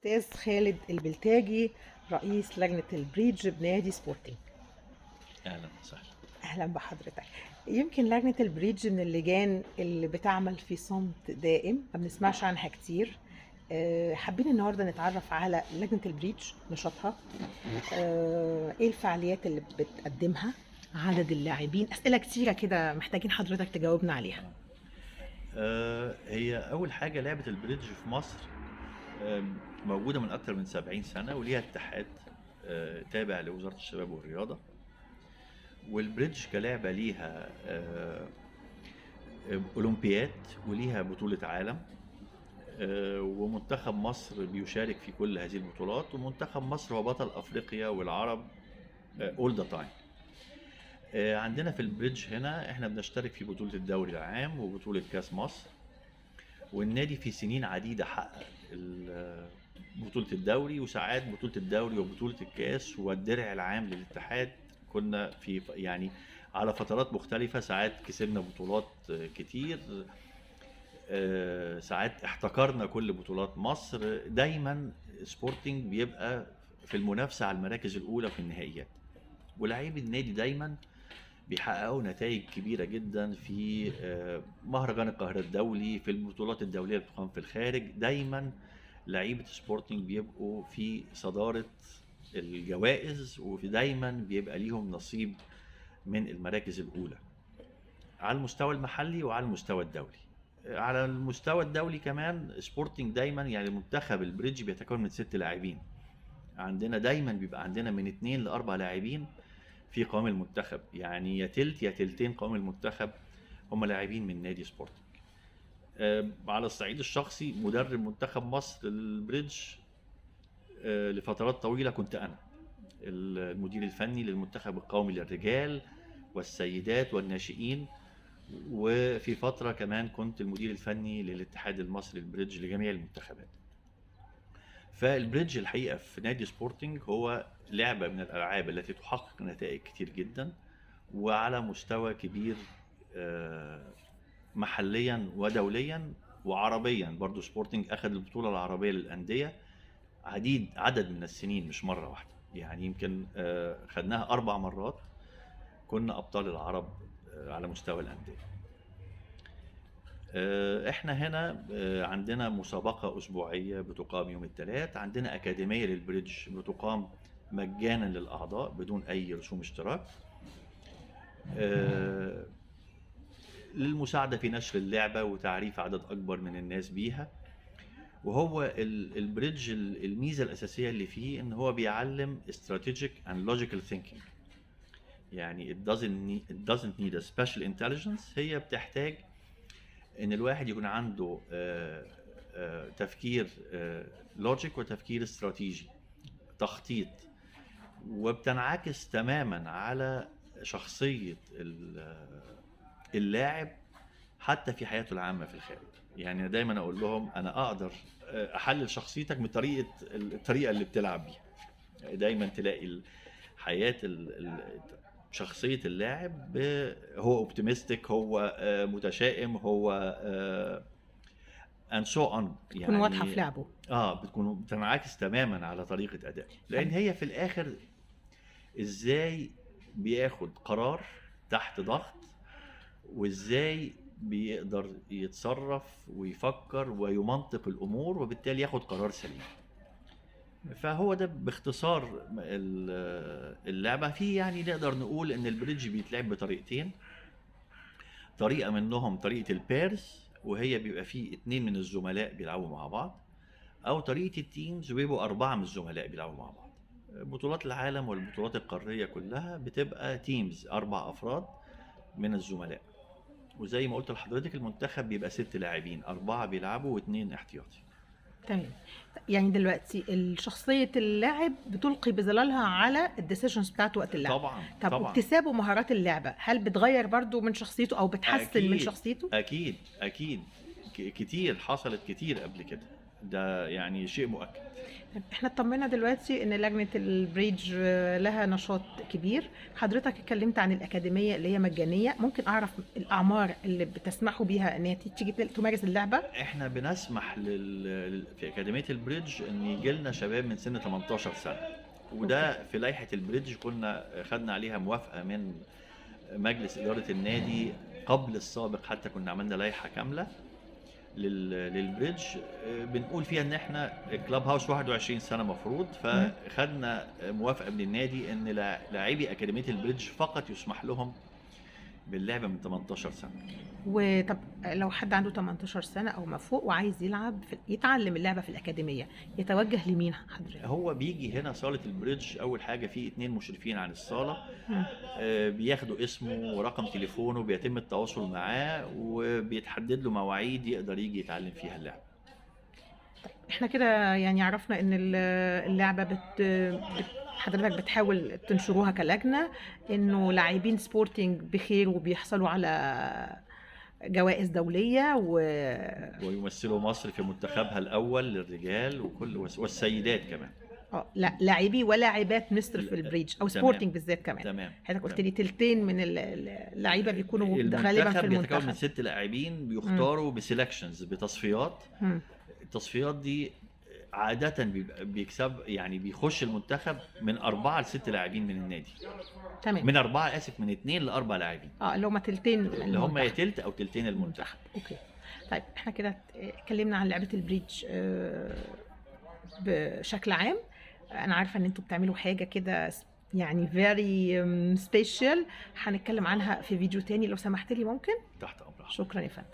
أستاذ خالد البلتاجي، رئيس لجنة البريدج بنادي سبورتنج. اهلا وسهلا. أهلا بحضرتك. يمكن لجنة البريدج من اللجان اللي بتعمل في صمت دائم، ما بنسمعش عنها كتير. حابين النهاردة نتعرف على لجنة البريدج، نشاطها، ايه الفعاليات اللي بتقدمها، عدد اللاعبين، أسئلة كتيرة كده محتاجين حضرتك تجاوبنا عليها. هي اول حاجه لعبه البريدج في مصر موجوده من اكتر من 70 سنه وليها اتحاد تابع لوزاره الشباب والرياضه. والبريدج كلعبه ليها اولمبياد وليها بطوله عالم. ومنتخب مصر بيشارك في كل هذه البطولات، ومنتخب مصر هو بطل افريقيا والعرب all the time. عندنا في البريدج هنا احنا بنشترك في بطولة الدوري العام وبطولة كاس مصر، والنادي في سنين عديدة حقق بطولة الدوري، وساعات بطولة الدوري وبطولة الكاس والدرع العام للاتحاد. كنا في يعني على فترات مختلفة، ساعات كسبنا بطولات كتير، ساعات احتكرنا كل بطولات مصر. دايما سبورتنج بيبقى في المنافسة على المراكز الأولى في النهائيات، ولاعيبي النادي دايما بيحققوا نتائج كبيرة جدا في مهرجان القاهرة الدولي، في البطولات الدولية اللي بتقام في الخارج. دايما لعيبة سبورتنج بيبقوا في صدارة الجوائز، وفي دايما بيبقى ليهم نصيب من المراكز الأولى على المستوى المحلي وعلى المستوى الدولي. على المستوى الدولي كمان سبورتنج دايما، يعني منتخب البريدج بيتكون من 6 لاعبين. عندنا دايما بيبقى عندنا من 2 ل4 لاعبين في قوام المنتخب، يعني يا تلت يا تلتين قوام المنتخب هم لاعبين من نادي سبورتنج. على الصعيد الشخصي مدرب منتخب مصر البريدج لفترات طويلة كنت أنا المدير الفني للمنتخب القومي للرجال والسيدات والناشئين، وفي فترة كمان كنت المدير الفني للاتحاد المصري البريدج لجميع المنتخبات. فالبريدج الحقيقة في نادي سبورتنج هو لعبة من الألعاب التي تحقق نتائج كتير جدا وعلى مستوى كبير، محليا ودوليا وعربيا. برضو سبورتنج أخذ البطولة العربية للأندية عدد من السنين، مش مرة واحدة، يعني يمكن خدناها 4 مرات. كنا أبطال العرب على مستوى الأندية. احنا هنا عندنا مسابقة أسبوعية بتقام يوم الثلاث، عندنا أكاديمية للبريدج بتقام مجانا للأعضاء بدون أي رسوم اشتراك، للمساعدة في نشر اللعبة وتعريف عدد أكبر من الناس بيها. وهو البريدج الميزة الأساسية اللي فيه إن هو بيعلم strategic and logical thinking. يعني it doesn't need a special intelligence. هي بتحتاج ان الواحد يكون عنده تفكير لوجيك وتفكير استراتيجي، تخطيط، وبتنعكس تماما على شخصية اللاعب حتى في حياته العامة في الخارج. يعني دايما اقول لهم انا اقدر احلل شخصيتك من الطريقة اللي بتلعب بيها. دايما تلاقي حياة شخصية اللاعب هو اوبتيمستيك، هو متشائم، هو and so on. تكون واضحة في يعني لعبه. بتنعكس تماما على طريقة أداء، لأن هي في الآخر إزاي بياخد قرار تحت ضغط، وإزاي بيقدر يتصرف ويفكر ويمنطق الأمور، وبالتالي ياخد قرار سليم. فهو ده باختصار اللعبة. فيه يعني نقدر نقول ان البريدج بيتلعب بطريقتين. طريقة منهم طريقة البيرز، وهي بيبقى فيه 2 من الزملاء بيلعبوا مع بعض، او طريقة التيمز وبيبقوا 4 من الزملاء بيلعبوا مع بعض. بطولات العالم والبطولات القارية كلها بتبقى تيمز 4 افراد من الزملاء. وزي ما قلت لحضرتك المنتخب بيبقى 6 لاعبين، 4 بيلعبوا و2 احتياطي. تمام. يعني دلوقتي شخصية اللاعب بتلقي بظلالها على الديسيشنز بتاعته وقت اللعب. طبعا طب طبعا. واكتسابه مهارات اللعبة هل بتغير برضو من شخصيته او بتحسن من شخصيته؟ اكيد كتير حصلت كتير قبل كده. ده يعني شيء مؤكد. احنا اطمنا دلوقتي ان لجنة البريدج لها نشاط كبير. حضرتك اتكلمت عن الأكاديمية اللي هي مجانية، ممكن اعرف الأعمار اللي بتسمحوا بيها ان هي تيجي تمارس اللعبة؟ احنا بنسمح في اكاديميه البريدج ان يجي لنا شباب من سن 18 سنه، وده في لائحه البريدج كنا خدنا عليها موافقه من مجلس اداره النادي قبل السابق، حتى كنا عملنا لائحه كامله للبريدج بنقول فيها ان احنا كلاب هاوس 21 سنه مفروض، فخدنا موافقه من النادي ان لاعبي اكاديميه البريدج فقط يسمح لهم باللعب من 18 سنه. وطب لو حد عنده 18 سنة او ما فوق وعايز يتعلم اللعبة في الأكاديمية، يتوجه لمين حضرتك؟ هو بيجي هنا صاله البريدج، اول حاجه في 2 مشرفين عن الصاله مم. بياخدوا اسمه ورقم تليفونه، بيتم التواصل معاه وبيتحدد له مواعيد يقدر يجي يتعلم فيها اللعبه. احنا كده يعني عرفنا ان اللعبة حضرتك بتحاول تنشروها كلجنة، انه لاعبين سبورتنج بخير وبيحصلوا على جوائز دولية ويمثلوا مصر في منتخبها الاول للرجال والسيدات كمان. لا، لاعبي ولاعبات مصر في البريدج او سبورتنج بالذات كمان. تمام. حضرتك قلت لي تلتين من اللعيبه بيكونوا غالبا في المنتخب بيتكون من المنتخب. 6 لاعبين بيختاروا بسيلكشنز، بتصفيات. التصفيات دي عادة بيكسب، يعني بيخش المنتخب من 4 ل6 لاعبين من النادي. تمام. من 4 اسف، من 2 ل4 لاعبين. اللي هم تلتين اللي هم يا تلت او تلتين المنتخب. اوكي. طيب احنا كده اتكلمنا عن لعبة البريدج بشكل عام. انا عارفة ان انتوا بتعملوا حاجة كده يعني very special، هنتكلم عنها في فيديو تاني لو سمحت لي. ممكن؟ تحت امرك. شكرا يا فندم.